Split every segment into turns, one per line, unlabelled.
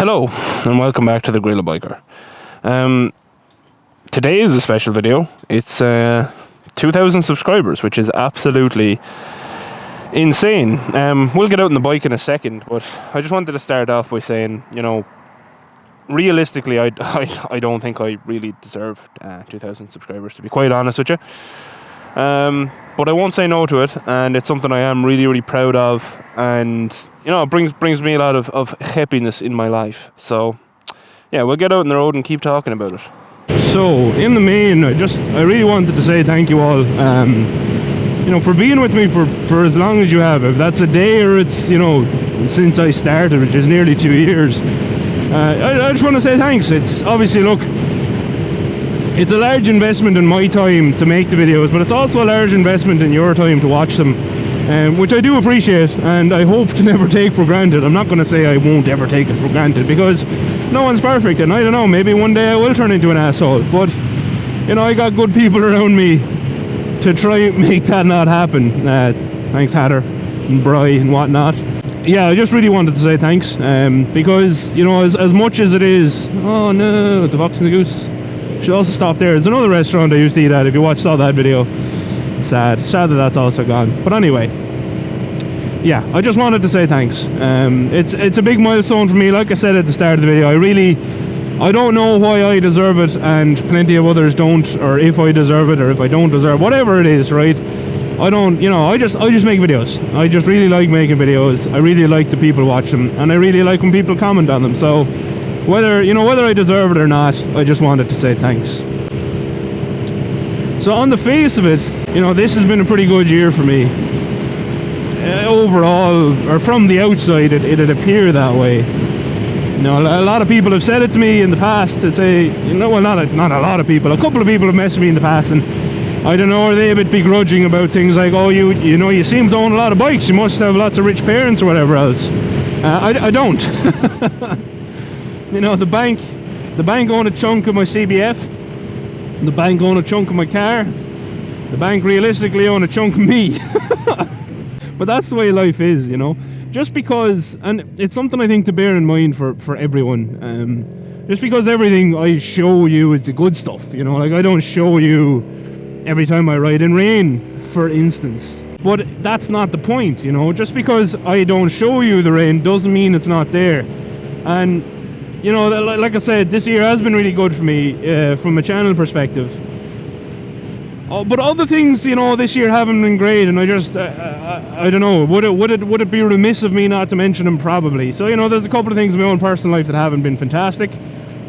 Hello and welcome back to the GorillaBiker. Today is a special video. It's 2,000 subscribers, which is absolutely insane. We'll get out on the bike in a second, but I just wanted to start off by saying, you know, realistically, I don't think I really deserve 2,000 subscribers, to be quite honest with you. But I won't say no to it, and it's something I am really proud of, and you know, it brings me a lot of happiness in my life. So yeah, we'll get out on the road and keep talking about it. So in the main, I really wanted to say thank you all, you know, for being with me for as long as you have. If that's a day or it's, you know, since I started, which is nearly 2 years, I just want to say thanks. It's obviously, look, it's a large investment in my time to make the videos, but it's also a large investment in your time to watch them, which I do appreciate, and I hope to never take for granted. I'm not going to say I won't ever take it for granted, because no one's perfect, and I don't know, maybe one day I will turn into an asshole, but you know, I got good people around me to try and make that not happen. Thanks Hatter and Bry and whatnot. Yeah, I just really wanted to say thanks, because, you know, as much as it is, oh no, the Fox and the Goose should also stop there. There's another restaurant I used to eat at. If you saw that video, it's sad that that's also gone. But anyway, yeah, I just wanted to say thanks. It's a big milestone for me. Like I said at the start of the video, I don't know why I deserve it and plenty of others don't, or if I deserve it or if I don't deserve, whatever it is, right? I don't, you know, I just make videos. I just really like making videos. I really like the people watch them, and I really like when people comment on them. So whether I deserve it or not, I just wanted to say thanks. So on the face of it, you know, this has been a pretty good year for me. Overall, or from the outside, it'd appear that way. You know, a lot of people have said it to me in the past to say, you know, well, not a lot of people. A couple of people have messaged me in the past, and I don't know, are they a bit begrudging about things like, oh, you know, you seem to own a lot of bikes, you must have lots of rich parents or whatever else. I don't. You know, the bank owned a chunk of my CBF, the bank owned a chunk of my car, the bank realistically owned a chunk of me. But that's the way life is, you know. Just because, and it's something I think to bear in mind for everyone, just because everything I show you is the good stuff, you know, like I don't show you every time I ride in rain, for instance. But that's not the point, you know. Just because I don't show you the rain doesn't mean it's not there. And you know, like I said, this year has been really good for me from a channel perspective. But other things, you know, this year haven't been great, and I just, I don't know, would it be remiss of me not to mention them? Probably. So, you know, there's a couple of things in my own personal life that haven't been fantastic.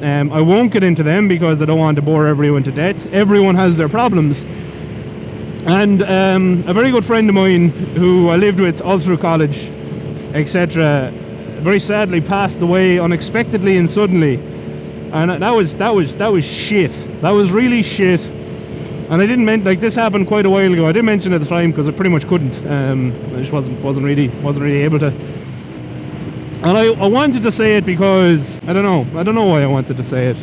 I won't get into them because I don't want to bore everyone to death. Everyone has their problems. And a very good friend of mine who I lived with all through college, etc., very sadly passed away unexpectedly and suddenly, and that was shit. That was really shit. And I didn't like, this happened quite a while ago. I didn't mention it at the time because I pretty much couldn't. I just wasn't really able to. And I wanted to say it because I don't know why I wanted to say it.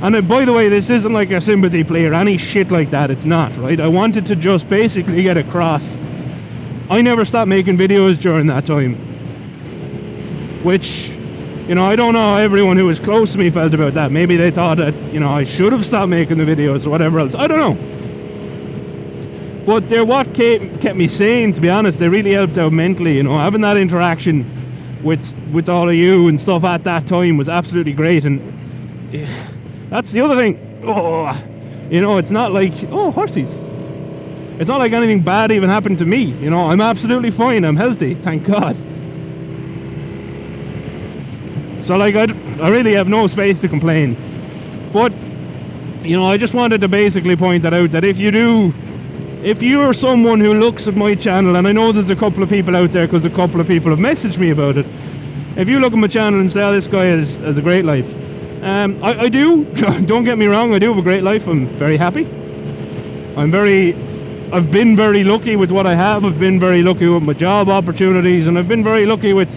And by the way, this isn't like a sympathy play or any shit like that. It's not, right? I wanted to just basically get across, I never stopped making videos during that time. Which, you know, I don't know how everyone who was close to me felt about that. Maybe they thought that, you know, I should have stopped making the videos or whatever else. I don't know. But they're what kept me sane, to be honest. They really helped out mentally, you know. Having that interaction with all of you and stuff at that time was absolutely great. And that's the other thing. Oh, you know, it's not like, oh, horsies. It's not like anything bad even happened to me. You know, I'm absolutely fine. I'm healthy, thank God. So like, I really have no space to complain. But, you know, I just wanted to basically point that out, that if you're someone who looks at my channel, and I know there's a couple of people out there because a couple of people have messaged me about it, if you look at my channel and say, oh, this guy has a great life, I do. Don't get me wrong, I do have a great life. I'm very happy. I've been very lucky with what I have. I've been very lucky with my job opportunities, and I've been very lucky with,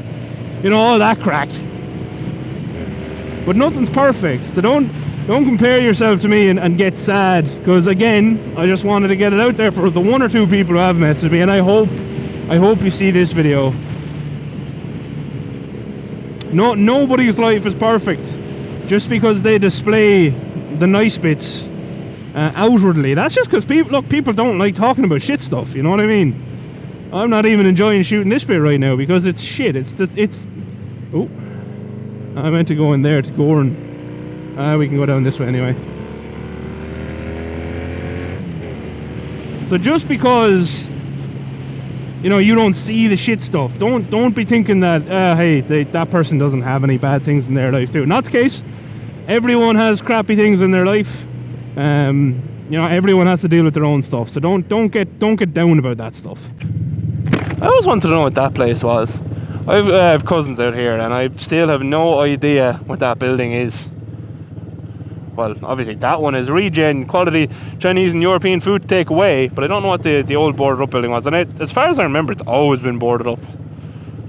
you know, all that crack. But nothing's perfect, so don't compare yourself to me and get sad, because again, I just wanted to get it out there for the one or two people who have messaged me, and I hope you see this video. Nobody's life is perfect just because they display the nice bits outwardly. That's just because people don't like talking about shit stuff, you know what I mean? I'm not even enjoying shooting this bit right now because it's shit. Oh, I meant to go in there to Gorran. We can go down this way anyway. So just because you don't see the shit stuff, don't be thinking that hey, that person doesn't have any bad things in their life too. Not the case. Everyone has crappy things in their life. Everyone has to deal with their own stuff. So don't get down about that stuff. I always wanted to know what that place was. I have cousins out here, and I still have no idea what that building is. Well, obviously that one is regen quality Chinese and European food to take away, but I don't know what the old boarded up building was. And as far as I remember, it's always been boarded up.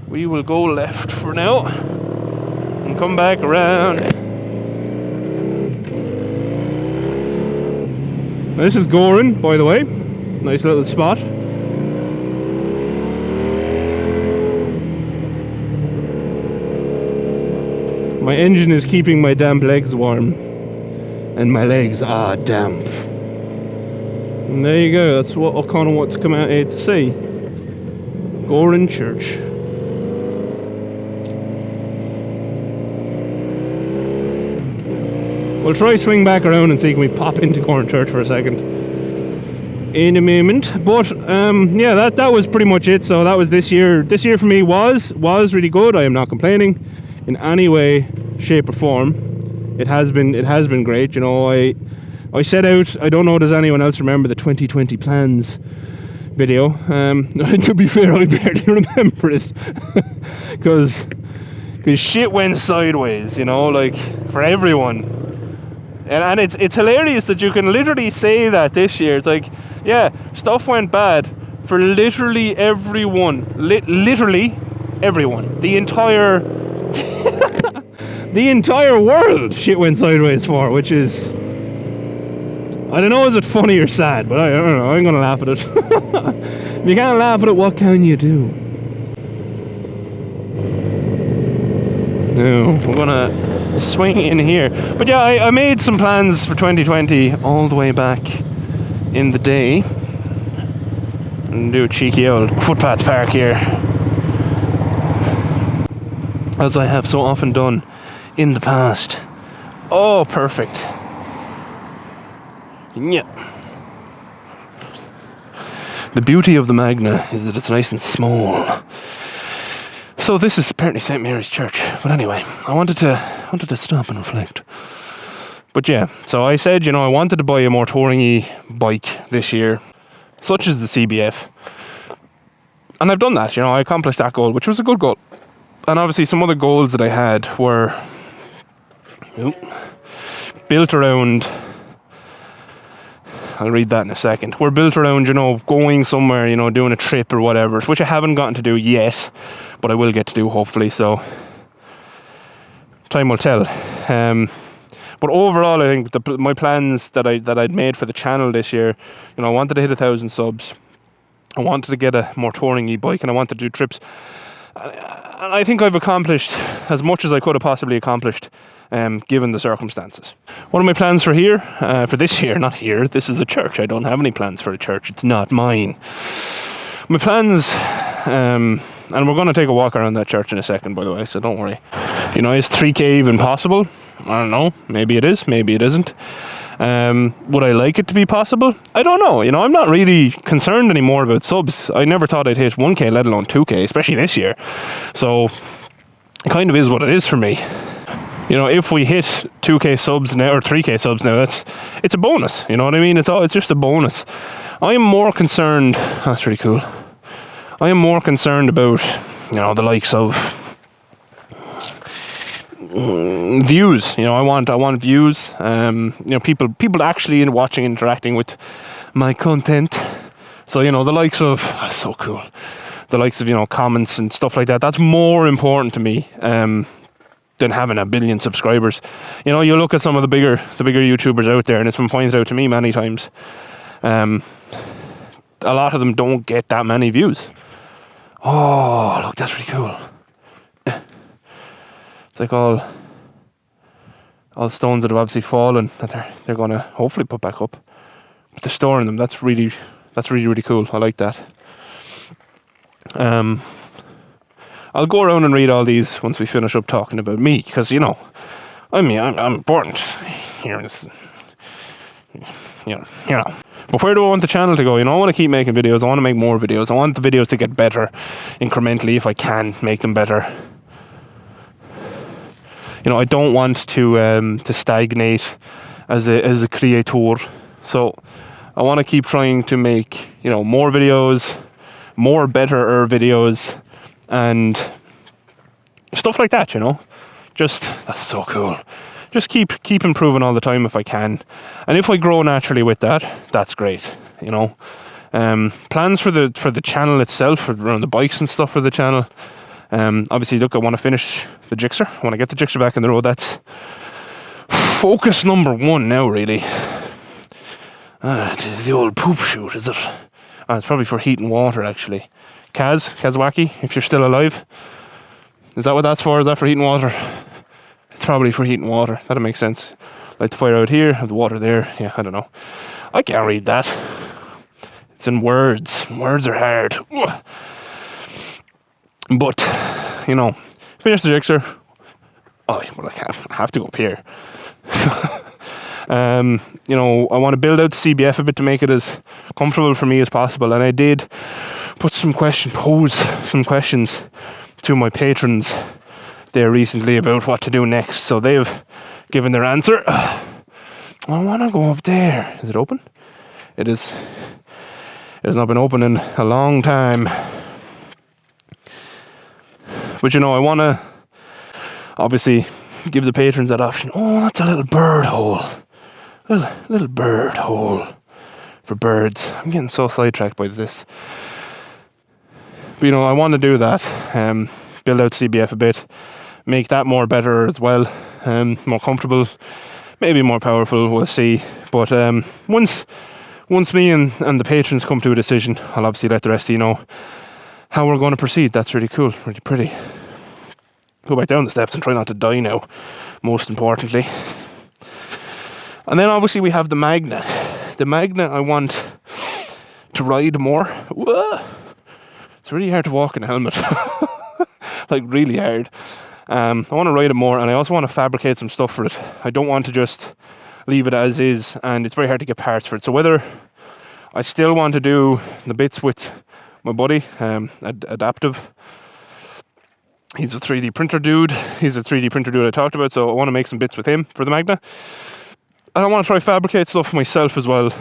We will go left for now and come back around. Now, this is Gorran, by the way. Nice little spot. My engine is keeping my damp legs warm. And my legs are damp. And there you go, that's what I kind of want to come out here to see. Gorran Church. We'll try swing back around and see can we pop into Gorran Church for a second in a moment. But yeah, that was pretty much it. So that was this year. This year for me was really good. I am not complaining in any way, shape or form. It has been great. I set out, I don't know does anyone else remember the 2020 plans video. To be fair, I barely remember it because shit went sideways, like for everyone. And it's hilarious that you can literally say that this year. It's like, yeah, stuff went bad for literally everyone. Literally everyone. The entire the entire world shit went sideways for, which is, I don't know, is it funny or sad, but I don't know, I'm gonna laugh at it. If you can't laugh at it, what can you do? Now, we're gonna swing in here. But yeah, I made some plans for 2020 all the way back in the day. And do a cheeky old footpath park here, as I have so often done in the past. Oh, perfect. Yeah. The beauty of the Magna is that it's nice and small. So this is apparently St. Mary's Church. But anyway, I wanted to stop and reflect. But yeah, so I said, I wanted to buy a more touring-y bike this year, such as the CBF. And I've done that, I accomplished that goal, which was a good goal. And obviously some other goals that I had were built around, I'll read that in a second, were built around, going somewhere, doing a trip or whatever, which I haven't gotten to do yet, but I will get to do hopefully, so time will tell. But overall, I think my plans that I'd made for the channel this year, I wanted to hit 1,000 subs, I wanted to get a more touring-y bike, and I wanted to do trips. And I think I've accomplished as much as I could have possibly accomplished, given the circumstances. What are my plans for here? For this year, not here. This is a church. I don't have any plans for a church. It's not mine. My plans, and we're going to take a walk around that church in a second, by the way, so don't worry. Is 3K even possible? I don't know. Maybe it is. Maybe it isn't. Would I like it to be possible? I don't know. I'm not really concerned anymore about subs. I never thought I'd hit 1K, let alone 2K, especially this year. So it kind of is what it is for me. If we hit 2K subs now, or 3K subs now, it's a bonus. You know what I mean? It's just a bonus. I am more concerned. That's really cool. I am more concerned about, the likes of views. I want views. People actually watching, interacting with my content. So the likes of, that's so cool. The likes of comments and stuff like that. That's more important to me than having a billion subscribers. You look at some of the bigger YouTubers out there, and it's been pointed out to me many times. A lot of them don't get that many views. Oh, look, that's really cool. It's like all stones that have obviously fallen that they're going to hopefully put back up. But they're storing them. That's really cool. I like that. I'll go around and read all these once we finish up talking about me, because, you know, I'm important here in this, you know. But where do I want the channel to go? You know, I want to keep making videos. I want to make more videos. I want the videos to get better incrementally if I can make them better. You know, I don't want to stagnate as a creator. So I want to keep trying to make, you know, more videos, more better videos, and stuff like that, you know. Just, that's so cool. Just keep improving all the time if I can. And if I grow naturally with that, that's great, you know. Plans for the channel itself, around the bikes and stuff for the channel. Obviously, look, I want to finish the Gixxer. I want to get the Gixxer back in the road. That's focus number one now, really. It is the old poop chute, is it? It's probably for heating water, actually. Kazwaki, if you're still alive. Is that what that's for? Is that for heating water? It's probably for heating water. That'll make sense. Light the fire out here, have the water there. Yeah, I don't know. I can't read that. It's in words. Words are hard. Ugh. But, you know, finish the Gixxer. Oh, well, I have to go up here. You know, I want to build out the CBF a bit to make it as comfortable for me as possible. And I did pose some questions to my patrons there recently about what to do next. So they've given their answer. I want to go up there. Is it open? It is. It has not been open in a long time. But, you know, I want to obviously give the patrons that option. Oh, that's a little bird hole. Little bird hole for birds. I'm getting so sidetracked by this. But, you know, I want to do that. Build out CBF a bit. Make that more better as well. More comfortable. Maybe more powerful. We'll see. But once me and the patrons come to a decision, I'll obviously let the rest of you know how we're going to proceed. That's really cool. Really pretty. Go back down the steps and try not to die now, most importantly. And then obviously we have the Magna. The Magna I want to ride more. Whoa. It's really hard to walk in a helmet. Like, really hard. I want to ride it more, and I also want to fabricate some stuff for it. I don't want to just leave it as is, and it's very hard to get parts for it. So whether I still want to do the bits with my buddy, Adaptive. He's a 3D printer dude. He's a 3D printer dude I talked about, so I want to make some bits with him for the Magna. And I want to try fabricate stuff myself as well,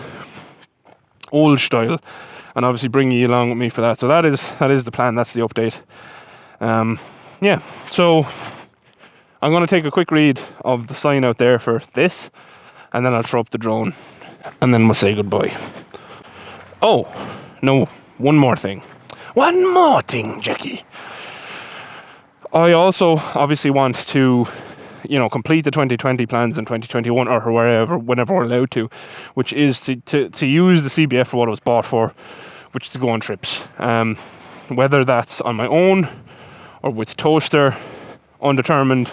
old style, and obviously bring you along with me for that. So that is the plan. That's the update. Yeah, so I'm going to take a quick read of the sign out there for this, and then I'll throw up the drone, and then we'll say goodbye. Oh, no, one more thing, Jackie. I also obviously want to, you know, complete the 2020 plans in 2021 or whenever we're allowed to, which is to use the CBF for what it was bought for, which is to go on trips. Whether that's on my own or with Toaster, undetermined.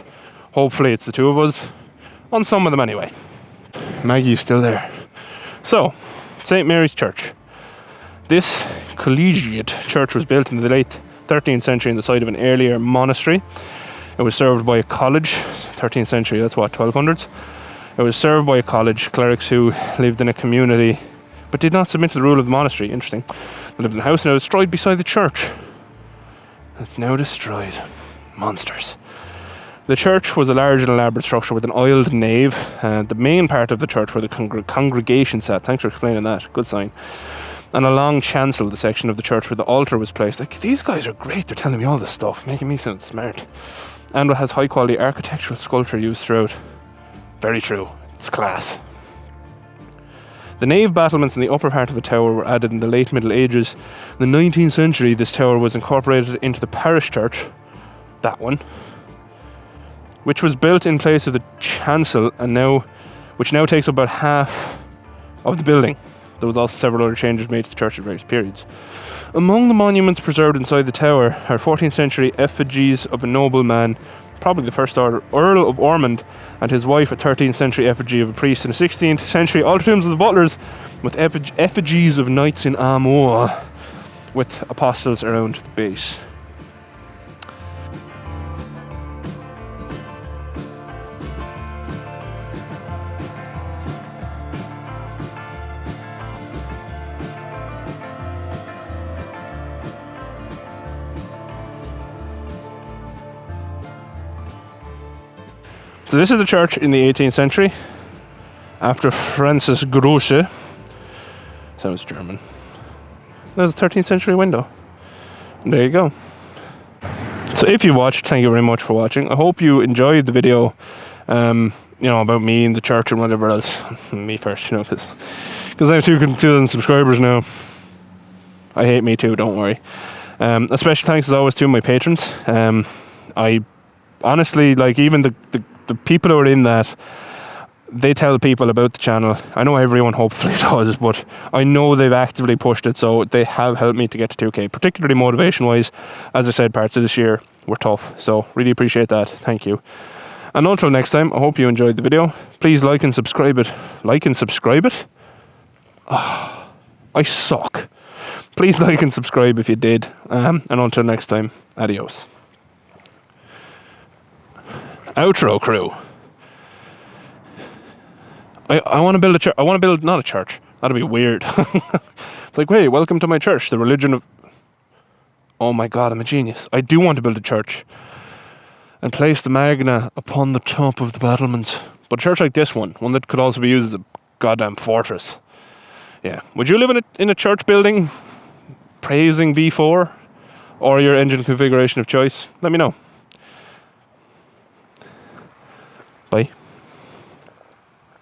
Hopefully it's the two of us, on some of them anyway. Maggie's still there. So, St. Mary's Church. This collegiate church was built in the late 13th century on the site of an earlier monastery. It was served by a college, 13th century, that's what, 1200s? It was served by a college, clerics who lived in a community but did not submit to the rule of the monastery. Interesting. They lived in a house and it was destroyed beside the church. It's now destroyed. Monsters. The church was a large and elaborate structure with an aisled nave. The main part of the church where the congregation sat. Thanks for explaining that. Good sign. And a long chancel, the section of the church where the altar was placed. Like, these guys are great. They're telling me all this stuff, making me sound smart. And it has high quality architectural sculpture used throughout. Very true. It's class. The nave battlements in the upper part of the tower were added in the late Middle Ages. In the 19th century, this tower was incorporated into the parish church, that one, which was built in place of the chancel, which now takes up about half of the building. There was also several other changes made to the church at various periods. Among the monuments preserved inside the tower are 14th century effigies of a nobleman, probably the first Earl of Ormond, and his wife, a 13th century effigy of a priest, in the 16th century altar tombs of the butlers, with effigies of knights in armour, with apostles around the base. So this is the church in the 18th century, after Francis Grosse. Sounds German. There's a 13th century window. And there you go. So if you watched, thank you very much for watching. I hope you enjoyed the video, you know, about me and the church and whatever else. Me first, you know, because I have 2,000 subscribers now. I hate me too, don't worry. A special thanks as always to my patrons. I honestly, like, even the people who are in that, they tell people about the channel. I know everyone hopefully does, but I know they've actively pushed it, so they have helped me to get to 2k, particularly motivation wise. As I said, parts of this year were tough, so really appreciate that. Thank you. And until next time, I hope you enjoyed the video. Please like and subscribe it. Like and subscribe it? Oh, I suck. Please like and subscribe if you did. And until next time, adios. Outro crew. I want to build a church. I want to build, not a church. That'd be weird. It's like, hey, welcome to my church, the religion of... Oh my god, I'm a genius. I do want to build a church and place the Magna upon the top of the battlements. But a church like this one that could also be used as a goddamn fortress. Yeah. Would you live in a church building praising V4 or your engine configuration of choice? Let me know. Bye.